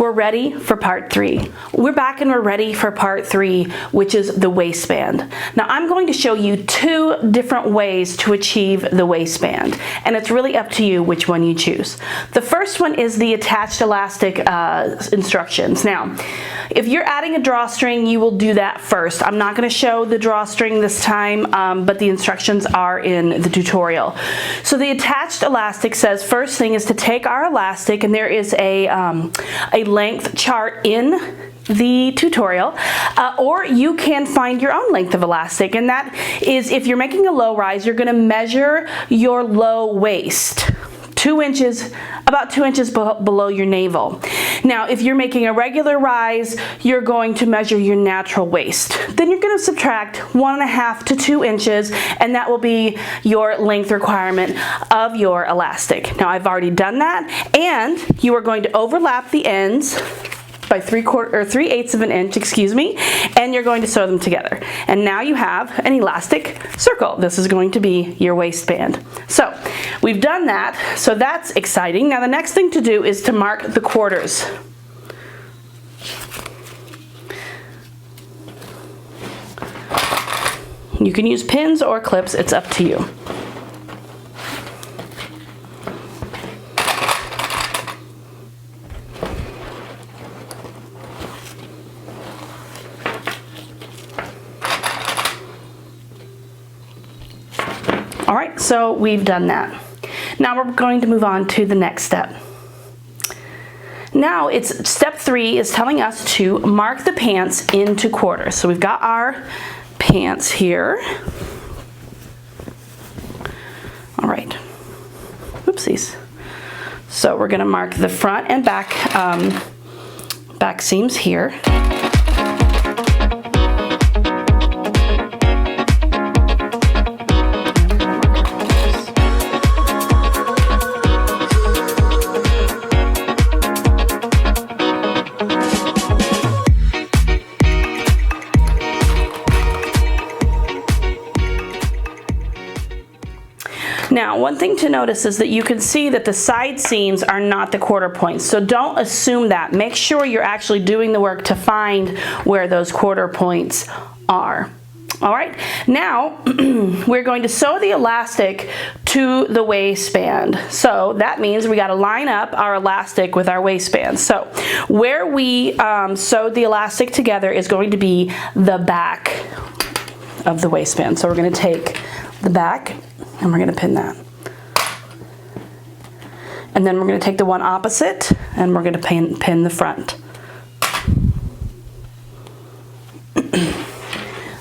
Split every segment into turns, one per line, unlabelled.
we're ready for part 3. We're back and we're ready for part 3, which is the waistband. Now I'm going to show you 2 different ways to achieve the waistband, and it's really up to you which one you choose. The first one is the attached elastic instructions. Now, if you're adding a drawstring, you will do that first. I'm not going to show the drawstring this time, but the instructions are in the tutorial. So the attached elastic says first thing is to take our elastic, and there is a length chart in the tutorial, or you can find your own length of elastic, and that is, if you're making a low rise, you're going to measure your low waist. 2 inches, about 2 inches below your navel. Now, if you're making a regular rise, you're going to measure your natural waist. Then you're going to subtract 1.5 to 2 inches, and that will be your length requirement of your elastic. Now, I've already done that, and you are going to overlap the ends by 3/8 of an inch, excuse me, and you're going to sew them together. And now you have an elastic circle. This is going to be your waistband. So we've done that, so that's exciting. Now the next thing to do is to mark the quarters. You can use pins or clips, it's up to you. All right, so we've done that. Now we're going to move on to the next step. Now it's step 3 is telling us to mark the pants into quarters. So we've got our pants here. All right, oopsies. So we're gonna mark the front and back seams here. Now, one thing to notice is that you can see that the side seams are not the quarter points, so don't assume that. Make sure you're actually doing the work to find where those quarter points are. All right, now we're going to sew the elastic to the waistband. So that means we got to line up our elastic with our waistband. So where we sewed the elastic together is going to be the back of the waistband. So we're going to take the back and we're going to pin that. And then we're going to take the one opposite and we're going to pin the front.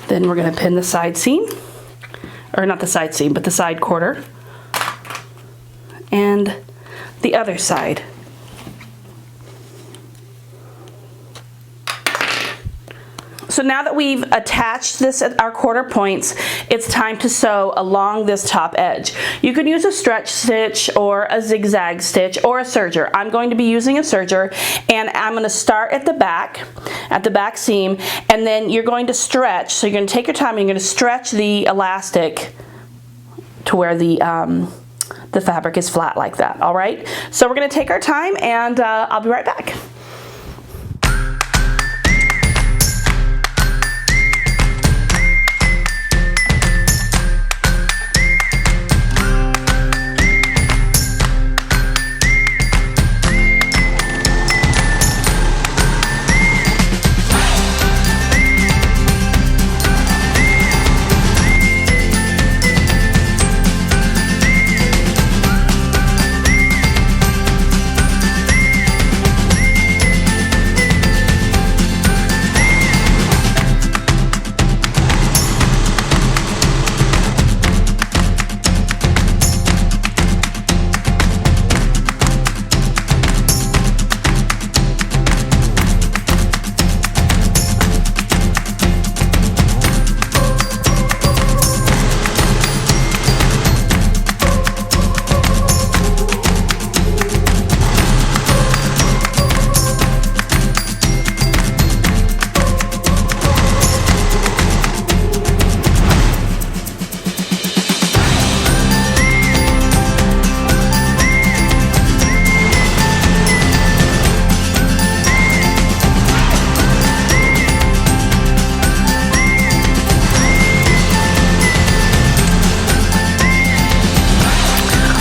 Then we're going to pin the side seam, or not the side seam, but the side quarter, and the other side. So now that we've attached this at our quarter points, it's time to sew along this top edge. You can use a stretch stitch or a zigzag stitch or a serger. I'm going to be using a serger, and I'm going to start at the back seam, and then you're going to stretch. So you're going to take your time and you're going to stretch the elastic to where the fabric is flat like that. All right, so we're going to take our time, and I'll be right back.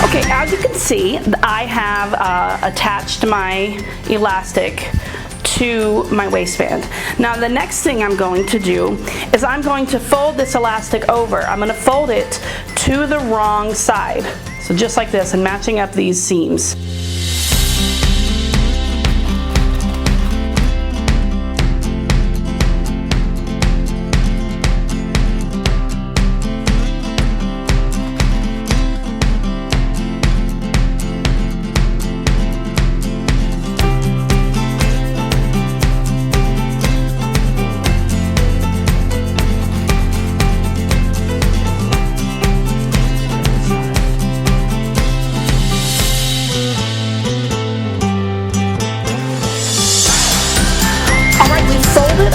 Okay, as you can see, I have attached my elastic to my waistband. Now the next thing I'm going to do is I'm going to fold this elastic over. I'm going to fold it to the wrong side. So just like this, and matching up these seams.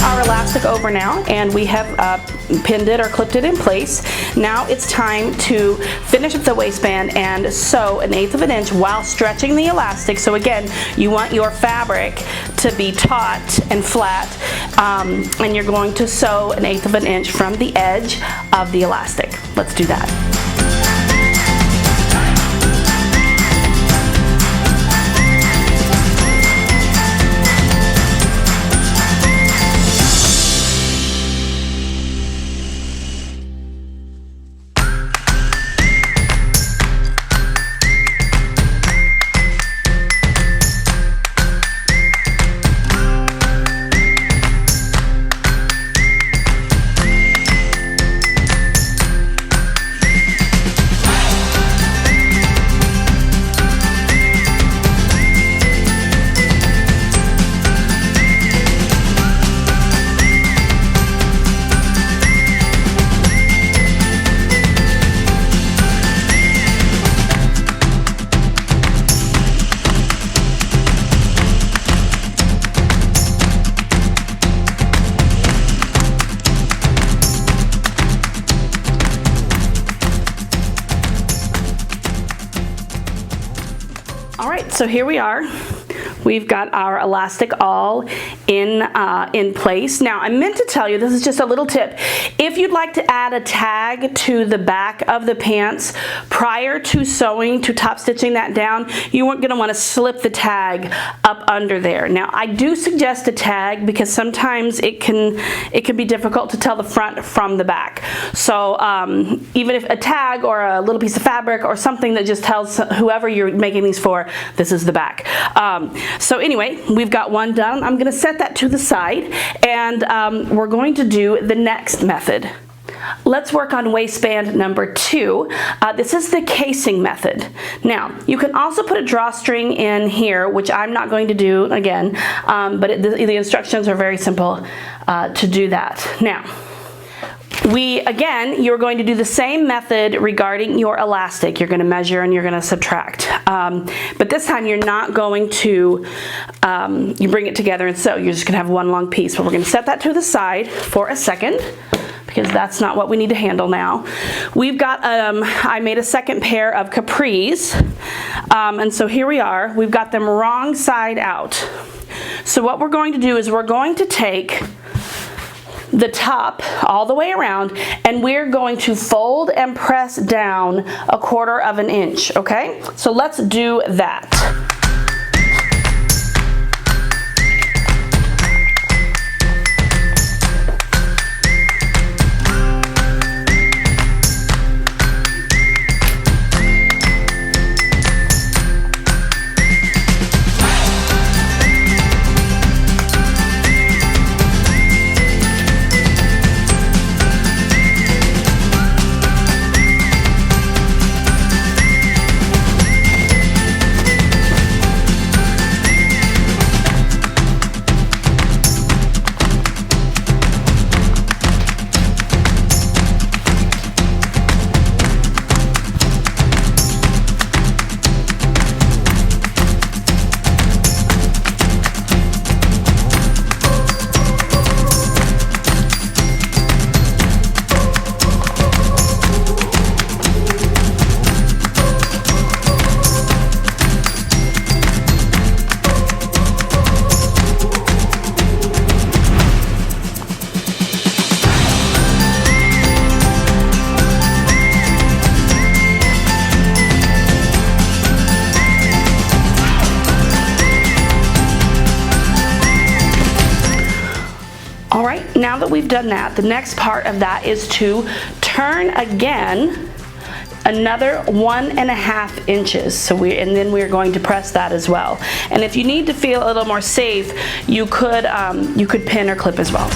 Our elastic over now, and we have pinned it or clipped it in place. Now it's time to finish up the waistband and sew 1/8 of an inch while stretching the elastic. So again, you want your fabric to be taut and flat, and you're going to sew 1/8 of an inch from the edge of the elastic. Let's do that. All right, so here we are. We've got our elastic all in place. Now, I meant to tell you, this is just a little tip. If you'd like to add a tag to the back of the pants prior to sewing, to top stitching that down, you weren't gonna wanna slip the tag up under there. Now, I do suggest a tag because sometimes it can be difficult to tell the front from the back. So even if a tag or a little piece of fabric or something that just tells whoever you're making these for, this is the back. So anyway, we've got one done. I'm gonna set that to the side, and we're going to do the next method. Let's work on waistband number 2. This is the casing method. Now, you can also put a drawstring in here, which I'm not going to do again, but the instructions are very simple to do that. Now, you're going to do the same method regarding your elastic. You're going to measure and you're going to subtract. But this time you're not going to, you bring it together and sew. You're just going to have one long piece. But we're going to set that to the side for a second, because that's not what we need to handle now. We've got, I made a second pair of capris. And so here we are. We've got them wrong side out. So what we're going to do is we're going to take the top all the way around, and we're going to fold and press down 1/4 of an inch, okay? So let's do that. we've done that, the next part of that is to turn again another 1.5 inches. And then we're going to press that as well. And if you need to feel a little more safe, you could pin or clip as well.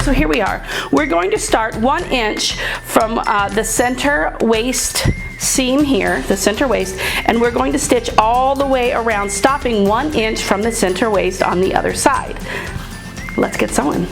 So here we are. We're going to start 1 inch from the center waist seam here, the center waist, and we're going to stitch all the way around, stopping 1 inch from the center waist on the other side. Let's get sewing.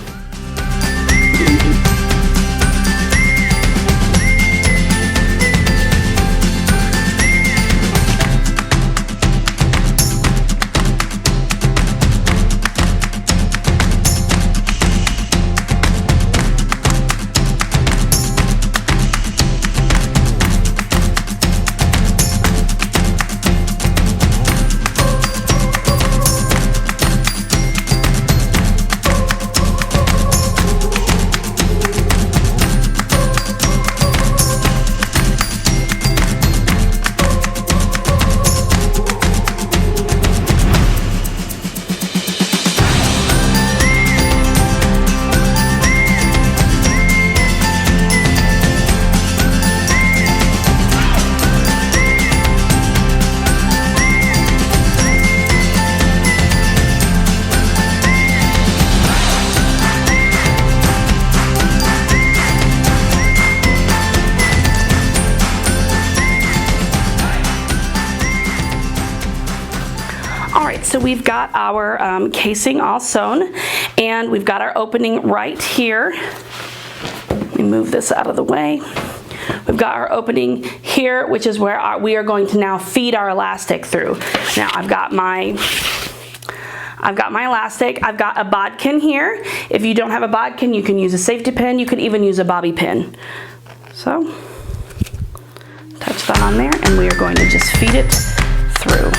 So we've got our casing all sewn, and we've got our opening right here. Let me move this out of the way. We've got our opening here, which is where we are going to now feed our elastic through. Now I've got my elastic. I've got a bodkin here. If you don't have a bodkin, you can use a safety pin. You could even use a bobby pin. So touch that on there, and we are going to just feed it through.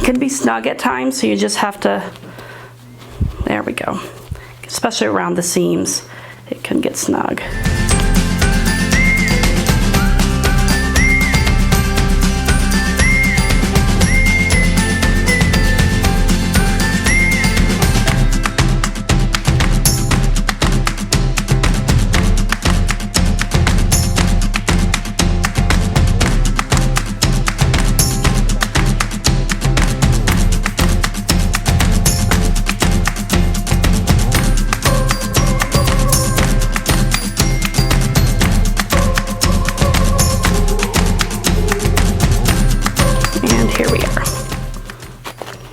Can be snug at times, so you just have to, there we go, especially around the seams, it can get snug.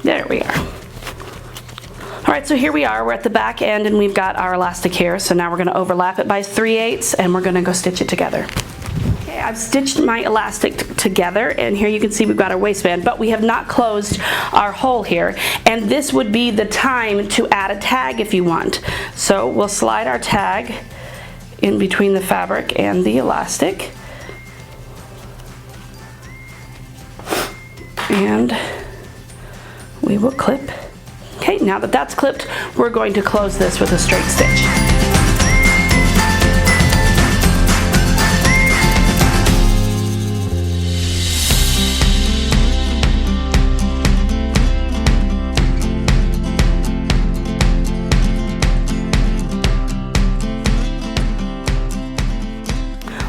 There we are. All right, so here we are. We're at the back end, and we've got our elastic here. So now we're going to overlap it by 3/8, and we're going to go stitch it together. Okay, I've stitched my elastic together, and here you can see we've got our waistband, but we have not closed our hole here. And this would be the time to add a tag if you want. So we'll slide our tag in between the fabric and the elastic. And we will clip. Okay, now that that's clipped, we're going to close this with a straight stitch.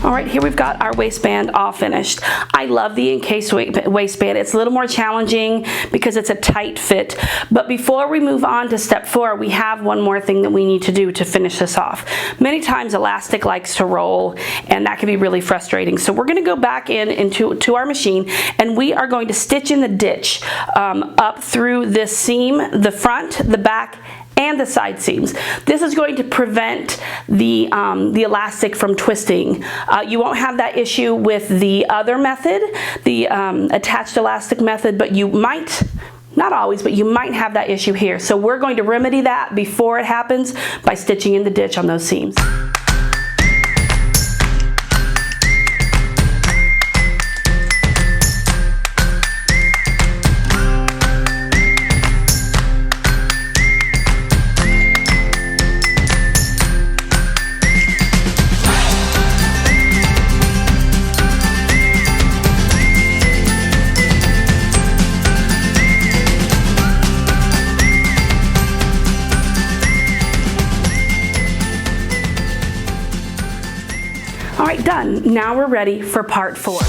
All right, here we've got our waistband all finished. I love the encased waistband. It's a little more challenging because it's a tight fit. But before we move on to step 4, we have one more thing that we need to do to finish this off. Many times elastic likes to roll, and that can be really frustrating. So we're gonna go back into our machine, and we are going to stitch in the ditch up through this seam, the front, the back, and the side seams. This is going to prevent the elastic from twisting. You won't have that issue with the other method, the attached elastic method, but you might, not always, but you might have that issue here. So we're going to remedy that before it happens by stitching in the ditch on those seams. All right, done. Now we're ready for part 4.